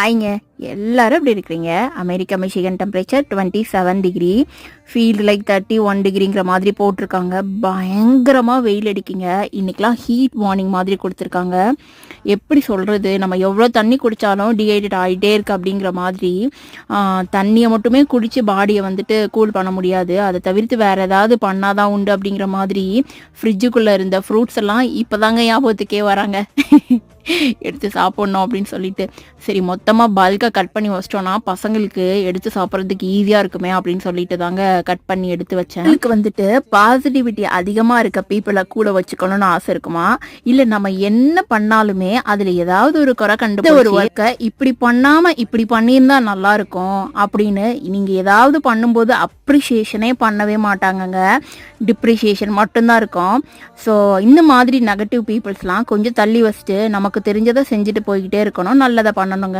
ஆயிங்க எல்லாரும் எப்படி இருக்கிறீங்க? America Michigan temperature 27 degree, field like 31 டிகிரிங்கிற மாதிரி போட்டிருக்காங்க. பயங்கரமாக வெயில் அடிக்குங்க. இன்னைக்கெலாம் ஹீட் வார்னிங் மாதிரி கொடுத்துருக்காங்க. எப்படி சொல்கிறது, நம்ம எவ்வளோ தண்ணி குடித்தாலும் டீஹைட்ரேட் ஆகிட்டே இருக்குது அப்படிங்கிற மாதிரி. தண்ணியை மட்டுமே குடித்து பாடியை வந்துட்டு கூல் பண்ண முடியாது, அதை தவிர்த்து வேறு ஏதாவது பண்ணாதான் உண்டு அப்படிங்கிற மாதிரி. ஃப்ரிட்ஜுக்குள்ளே இருந்த ஃப்ரூட்ஸ் எல்லாம் இப்போ தாங்க ஞாபகத்துக்கே வராங்க. எடுத்து சாப்பிட்ணும் அப்படின்னு சொல்லிட்டு சரி மொத்தமாக பல்காக கட் பண்ணி வச்சிட்டோன்னா பசங்களுக்கு எடுத்து சாப்பிட்றதுக்கு ஈஸியாக இருக்குமே அப்படின்னு சொல்லிட்டு தாங்க கட் பண்ணி எடுத்து வச்சேன். இதுக்கு வந்துட்டு பாசிட்டிவிட்டி அதிகமாக இருக்க பீப்புளை கூட வச்சுக்கணும்னு ஆசை இருக்குமா, இல்லை நம்ம என்ன பண்ணாலுமே அதில் ஏதாவது ஒரு குறை கண்டு ஒரு ஒர்க்கை இப்படி பண்ணாமல் இப்படி பண்ணியிருந்தா நல்லா இருக்கும் அப்படின்னு நீங்கள் ஏதாவது பண்ணும்போது அப்ரிஷியேஷனே பண்ணவே மாட்டாங்கங்க, டிப்ரிஷியேஷன் மட்டும்தான் இருக்கும். ஸோ இந்த மாதிரி நெகட்டிவ் பீப்புள்ஸ்லாம் கொஞ்சம் தள்ளி வச்சுட்டு நமக்கு தெரிஞ்சதை செஞ்சுட்டு போய்கிட்டே இருக்கணும், நல்லதை பண்ணணுங்க.